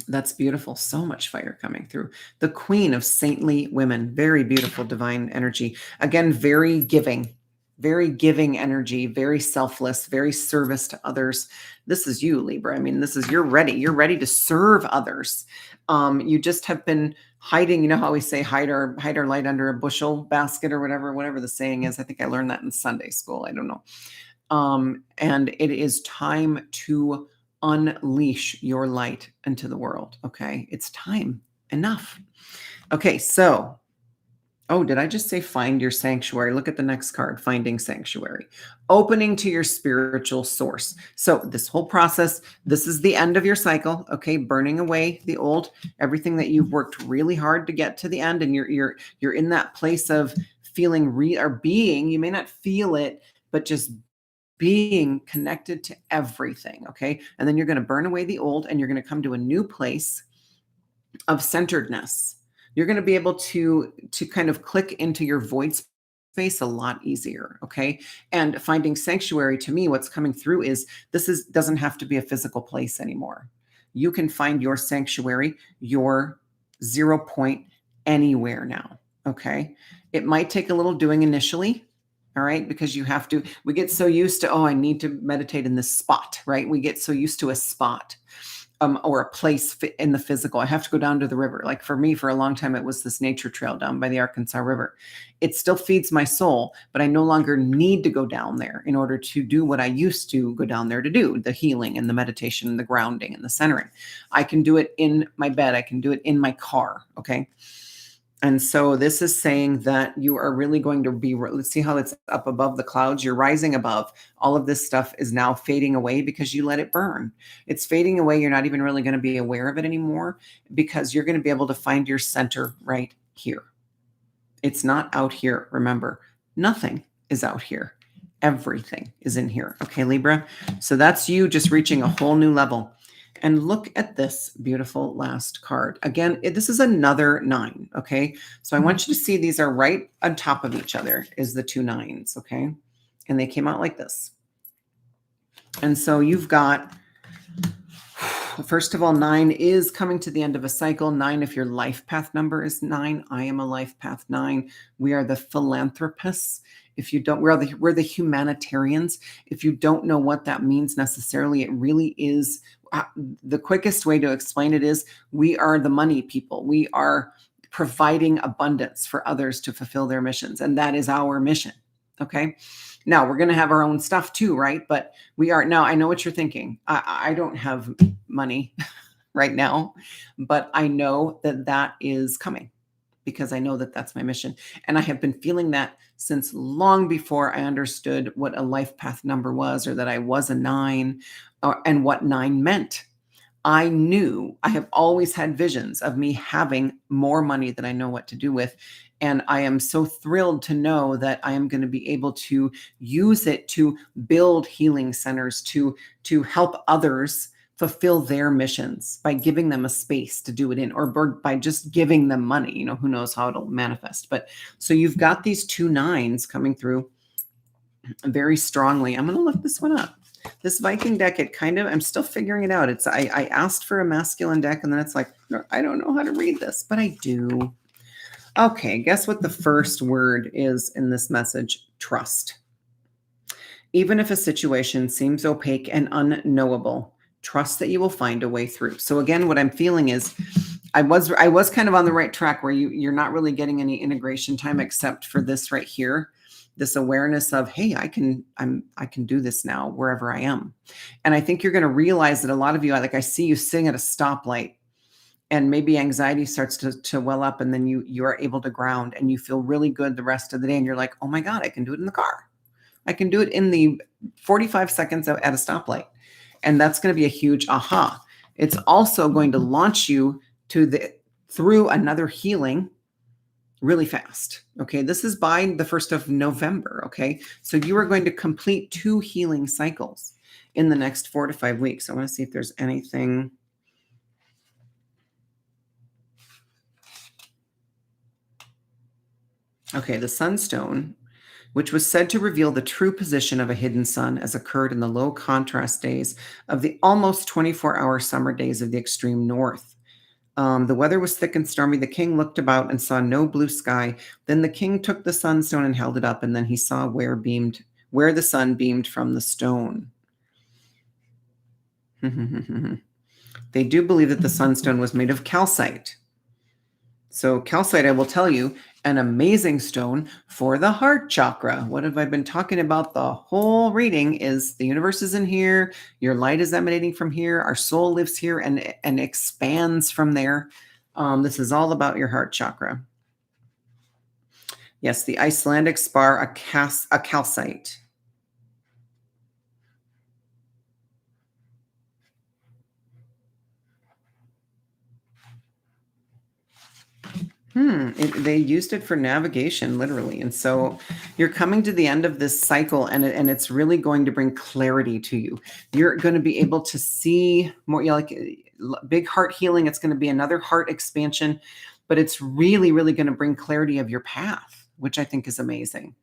That's beautiful. So much fire coming through. The queen of saintly women. Very beautiful divine energy. Again, very giving energy, very selfless, very service to others. This is you, Libra. I mean, you're ready. You're ready to serve others. You just have been hiding. You know how we say hide our light under a bushel basket or whatever the saying is. I think I learned that in Sunday school. I don't know. And it is time to unleash your light into the world. Okay. It's time. Enough. Okay. So, did I just say find your sanctuary? Look at the next card, finding sanctuary, opening to your spiritual source. So this whole process, this is the end of your cycle. Okay. Burning away the old, everything that you've worked really hard to get to the end. And you're in that place of feeling or being, you may not feel it, but just being connected to everything. Okay. And then you're going to burn away the old, and you're going to come to a new place of centeredness. You're going to be able to kind of click into your void space a lot easier. Okay. And finding sanctuary, to me, what's coming through is doesn't have to be a physical place anymore. You can find your sanctuary, your 0 point anywhere now. Okay. It might take a little doing initially. All right. Because we get so used to, I need to meditate in this spot, right? We get so used to a spot. Or a place in the physical. I have to go down to the river. Like for me, for a long time, it was this nature trail down by the Arkansas River. It still feeds my soul, but I no longer need to go down there in order to do what I used to go down there to do, the healing and the meditation and the grounding and the centering. I can do it in my bed. I can do it in my car. Okay. And so this is saying that you are really going to be, let's see how it's up above the clouds. You're rising above. All of this stuff is now fading away because you let it burn. It's fading away. You're not even really going to be aware of it anymore because you're going to be able to find your center right here. It's not out here. Remember, nothing is out here. Everything is in here. Okay, Libra. So that's you just reaching a whole new level. And look at this beautiful last card. Again, this is another 9, okay? So I want you to see these are right on top of each other is the 2 9s, okay? And they came out like this. And so you've got, first of all, 9 is coming to the end of a cycle. 9, if your life path number is 9, I am a life path 9. We are the philanthropists. If you don't, we're the humanitarians. If you don't know what that means necessarily, it really is the quickest way to explain it is we are the money people. We are providing abundance for others to fulfill their missions. And that is our mission. Okay. Now we're going to have our own stuff too, right? But we are now, I know what you're thinking. I don't have money, right now, but I know that that is coming because I know that that's my mission. And I have been feeling that since long before I understood what a life path number was, or that I was a 9, and what 9 meant. I knew I have always had visions of me having more money than I know what to do with. And I am so thrilled to know that I am going to be able to use it to build healing centers, to help others fulfill their missions by giving them a space to do it in, or by just giving them money. Who knows how it'll manifest. But so you've got these 2 9s coming through very strongly. I'm going to look this one up. This Viking deck, I'm still figuring it out. I asked for a masculine deck, and then it's like, I don't know how to read this, but I do. Okay, guess what the first word is in this message? Trust. Even if a situation seems opaque and unknowable, trust that you will find a way through. So again, what I'm feeling is I was kind of on the right track where you're not really getting any integration time except for this right here. This awareness of, hey, I can do this now wherever I am. And I think you're going to realize that a lot of you, like I see you sitting at a stoplight, and maybe anxiety starts to well up, and then you are able to ground and you feel really good the rest of the day. And you're like, oh my God, I can do it in the car. I can do it in the 45 seconds at a stoplight. And that's going to be a huge aha. It's also going to launch you through another healing really fast. Okay. This is by the 1st of November. Okay. So you are going to complete 2 healing cycles in the next 4 to 5 weeks. I want to see if there's anything. Okay. The Sunstone, which was said to reveal the true position of a hidden sun, as occurred in the low contrast days of the almost 24-hour summer days of the extreme north. The weather was thick and stormy. The king looked about and saw no blue sky. Then the king took the sunstone and held it up, and then he saw where the sun beamed from the stone. They do believe that the sunstone was made of calcite. So calcite, I will tell you, an amazing stone for the heart chakra. What have I been talking about the whole reading is the universe is in here. Your light is emanating from here. Our soul lives here and expands from there. This is all about your heart chakra. Yes, the Icelandic spar, a calcite. They used it for navigation, literally. And so you're coming to the end of this cycle, and it's really going to bring clarity to you. You're going to be able to see more, like big heart healing. It's going to be another heart expansion, but it's really, really going to bring clarity of your path, which I think is amazing.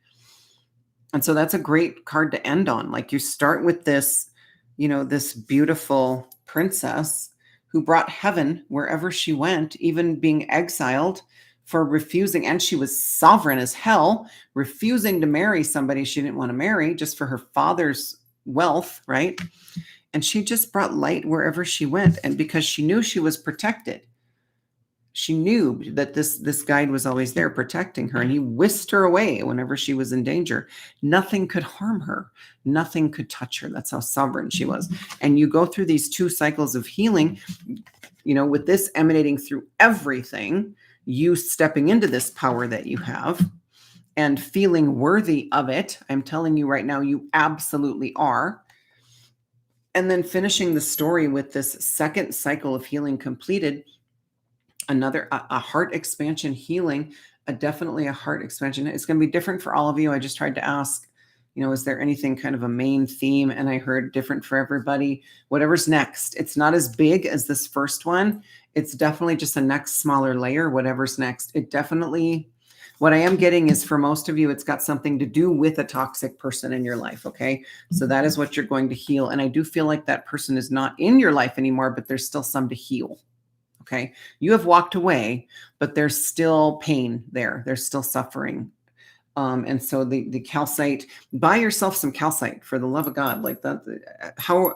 And so that's a great card to end on. Like you start with this, this beautiful princess who brought heaven wherever she went, even being exiled for refusing, and she was sovereign as hell, refusing to marry somebody she didn't want to marry just for her father's wealth, right? And she just brought light wherever she went, and because she knew she was protected. She knew that this guide was always there protecting her, and he whisked her away whenever she was in danger. Nothing could harm her. Nothing could touch her. That's how sovereign she was. And you go through these 2 cycles of healing, with this emanating through everything, you stepping into this power that you have and feeling worthy of it. I'm telling you right now, you absolutely are. And then finishing the story with this second cycle of healing completed, another a heart expansion healing, definitely a heart expansion. It's going to be different for all of you. I just tried to ask, is there anything kind of a main theme? And I heard different for everybody. Whatever's next. It's not as big as this first one. It's definitely just a next smaller layer, whatever's next. What I am getting is for most of you, it's got something to do with a toxic person in your life. Okay. So that is what you're going to heal. And I do feel like that person is not in your life anymore, but there's still some to heal. Okay. You have walked away, but there's still pain there. There's still suffering. And so the calcite, buy yourself some calcite for the love of God. Like that, how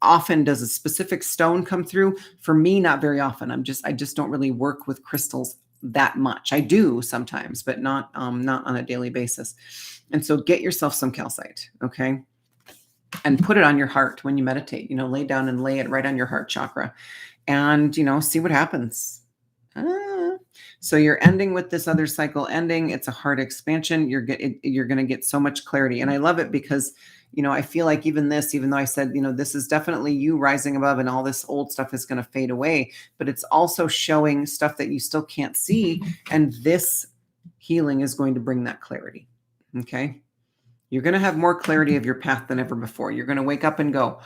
often does a specific stone come through? For me, not very often. I just don't really work with crystals that much. I do sometimes, but not on a daily basis. And so get yourself some calcite. Okay. And put it on your heart when you meditate, lay down and lay it right on your heart chakra. and, see what happens. So you're ending with this other cycle ending. It's a hard expansion. You're going to get so much clarity. And I love it because, I feel like even though I said, this is definitely you rising above and all this old stuff is going to fade away, but it's also showing stuff that you still can't see. And this healing is going to bring that clarity. Okay. You're going to have more clarity of your path than ever before. You're going to wake up and go,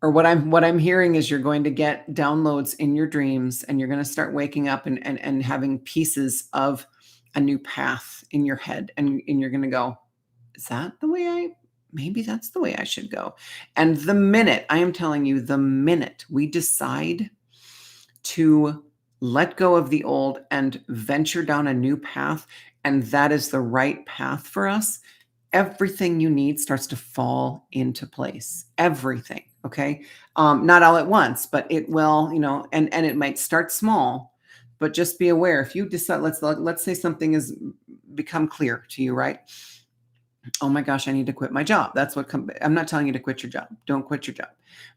or what I'm hearing is you're going to get downloads in your dreams, and you're going to start waking up and having pieces of a new path in your head. And you're going to go, is that the way maybe that's the way I should go. And the minute we decide to let go of the old and venture down a new path, and that is the right path for us, everything you need starts to fall into place. Everything. Okay. Not all at once, but it will, and it might start small, but just be aware. If you decide, let's say something has become clear to you, right? Oh my gosh, I need to quit my job. That's what I'm not telling you to quit your job. Don't quit your job.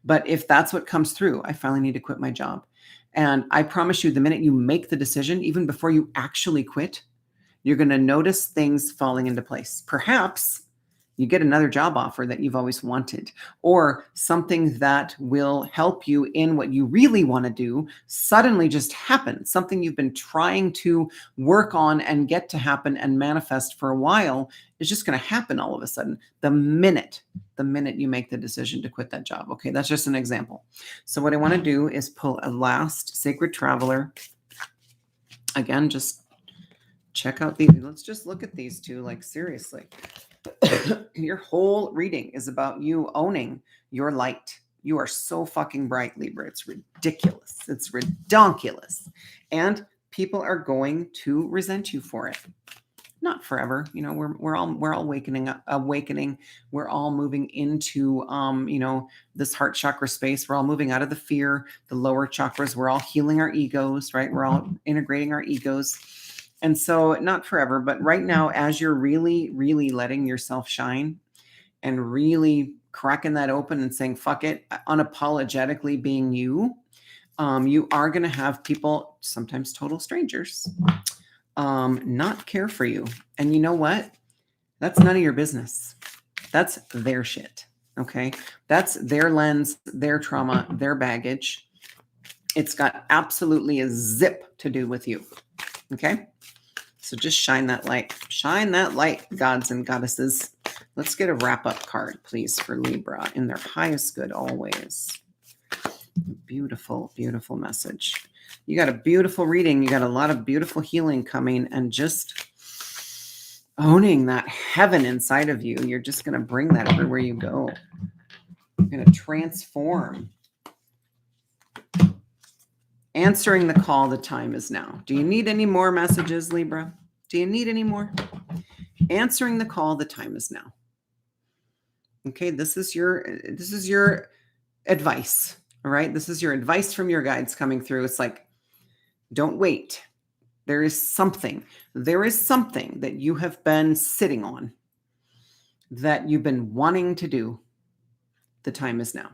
But if that's what comes through, I finally need to quit my job. And I promise you, the minute you make the decision, even before you actually quit, you're going to notice things falling into place. Perhaps you get another job offer that you've always wanted, or something that will help you in what you really want to do suddenly just happen. Something you've been trying to work on and get to happen and manifest for a while is just going to happen all of a sudden the minute you make the decision to quit that job. Okay, that's just an example. So what I want to do is pull a last sacred traveler. Again, just check out these. Let's just look at these two, like seriously. Your whole reading is about you owning your light. You are so fucking bright, Libra. It's ridiculous. It's redonkulous. And people are going to resent you for it. Not forever. We're all awakening. We're all moving into this heart chakra space. We're all moving out of the fear, the lower chakras. We're all healing our egos, right? We're all integrating our egos. And so not forever, but right now, as you're really, really letting yourself shine and really cracking that open and saying, fuck it, unapologetically being you, you are going to have people, sometimes total strangers, not care for you. And you know what? That's none of your business. That's their shit. Okay. That's their lens, their trauma, their baggage. It's got absolutely a zip to do with you. Okay. So just shine that light. Shine that light, gods and goddesses. Let's get a wrap-up card, please, for Libra in their highest good always. Beautiful, beautiful message. You got a beautiful reading. You got a lot of beautiful healing coming, and just owning that heaven inside of you. You're just going to bring that everywhere you go. You're going to transform. Answering the call, the time is now. Do you need any more messages, Libra? Do you need any more? Answering the call, the time is now. Okay, this is your advice. All right, this is your advice from your guides coming through. It's like, don't wait. There is something that you have been sitting on, that you've been wanting to do. The time is now,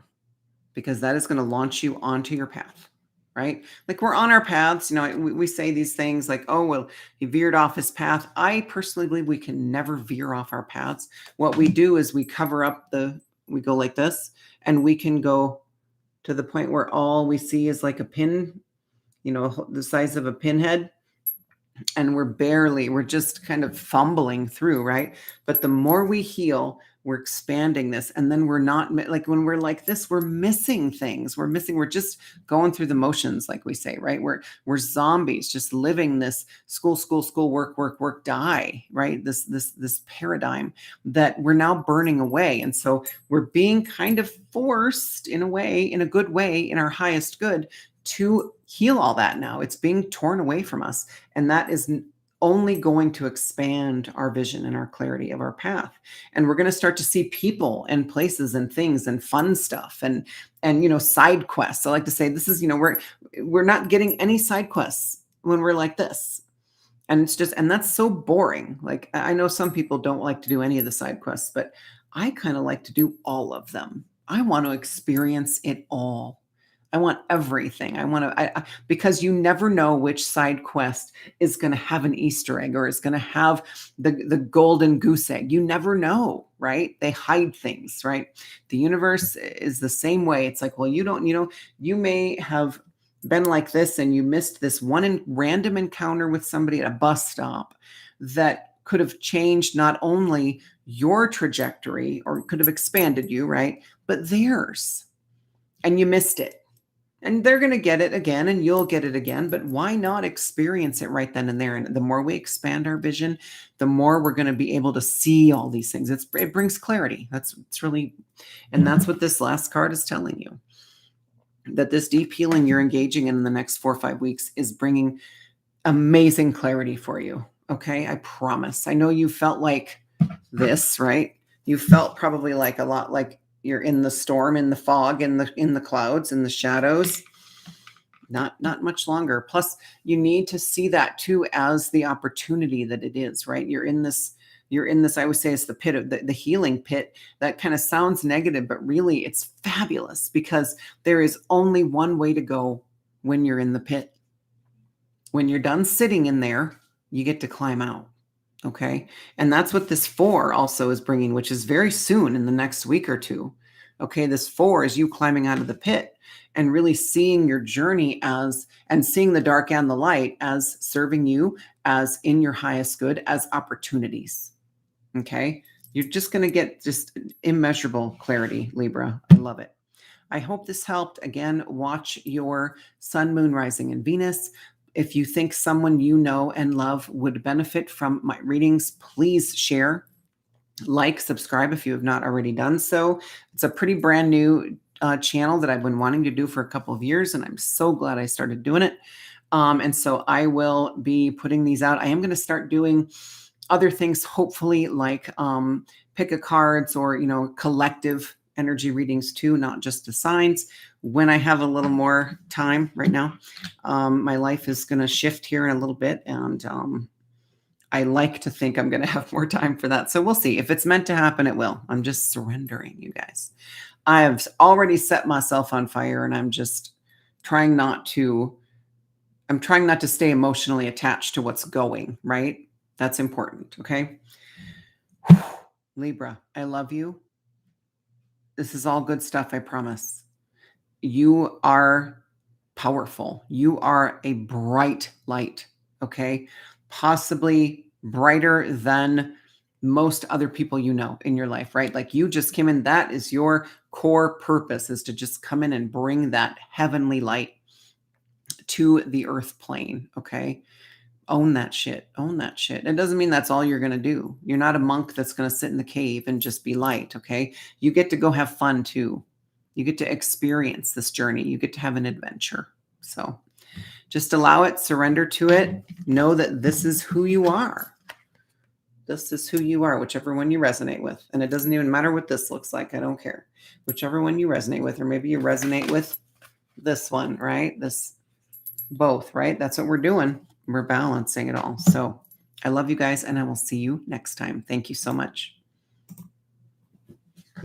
because that is going to launch you onto your path. Right? Like, we're on our paths. We say these things like, oh, well, he veered off his path. I personally believe we can never veer off our paths. What we do is we cover up we go like this, and we can go to the point where all we see is like a pin, the size of a pinhead. And we're just kind of fumbling through, right? But the more we heal, we're expanding this. And then we're not, like, when we're like this, we're missing things. We're just going through the motions, like we say, right? We're zombies, just living this school, work, die, right? This paradigm that we're now burning away. And so we're being kind of forced, in a way, in a good way, in our highest good, to heal all that now. It's being torn away from us. And that is only going to expand our vision and our clarity of our path. And we're going to start to see people and places and things and fun stuff and side quests. I like to say, this is, we're not getting any side quests when we're like this. And that's so boring. Like, I know some people don't like to do any of the side quests, but I kind of like to do all of them. I want to experience it all. I want everything. Because you never know which side quest is going to have an Easter egg or is going to have the golden goose egg. You never know, right? They hide things, right? The universe is the same way. It's like, well, you may have been like this and you missed this one random encounter with somebody at a bus stop that could have changed not only your trajectory or could have expanded you, right? But theirs. And you missed it. And they're going to get it again and you'll get it again. But why not experience it right then and there? And the more we expand our vision, the more we're going to be able to see all these things. It brings clarity. That's what this last card is telling you. That this deep healing you're engaging in the next 4 or 5 weeks is bringing amazing clarity for you. Okay. I promise. I know you felt like this, right? You felt probably like a lot like you're in the storm, in the fog, in the clouds, in the shadows. Not much longer. Plus, you need to see that too as the opportunity that it is, right? You're in this, I would say it's the pit of the healing pit. That kind of sounds negative, but really it's fabulous because there is only one way to go when you're in the pit. When you're done sitting in there, you get to climb out. Okay. And that's what this 4 also is bringing, which is very soon in the next week or two. Okay. This 4 is you climbing out of the pit and really seeing your journey and seeing the dark and the light as serving you as in your highest good, as opportunities. Okay. You're just going to get just immeasurable clarity, Libra. I love it. I hope this helped. Again, watch your sun, moon, rising, and Venus. If you think someone you know and love would benefit from my readings, please share, like, subscribe if you have not already done so. It's a pretty brand new channel that I've been wanting to do for a couple of years, and I'm so glad I started doing it. And so I will be putting these out. I am going to start doing other things, hopefully, like pick a cards or, collective energy readings too, not just the signs. When I have a little more time right now, my life is going to shift here in a little bit. And I like to think I'm going to have more time for that. So we'll see. If it's meant to happen, it will. I'm just surrendering, you guys. I have already set myself on fire and I'm just trying not to stay emotionally attached to what's going, right? That's important. Okay. Libra, I love you. This is all good stuff. I promise. You are powerful. You are a bright light. Okay. Possibly brighter than most other people you know in your life, right? Like you just came in. That is your core purpose, is to just come in and bring that heavenly light to the earth plane. Okay. Own that shit. Own that shit. It doesn't mean that's all you're going to do. You're not a monk that's going to sit in the cave and just be light. Okay. You get to go have fun too. You get to experience this journey. You get to have an adventure. So just allow it, surrender to it. Know that this is who you are. This is who you are, whichever one you resonate with. And it doesn't even matter what this looks like. I don't care. Whichever one you resonate with, or maybe you resonate with this one, right? Both, right? That's what we're doing. We're balancing it all. So I love you guys, and I will see you next time. Thank you so much.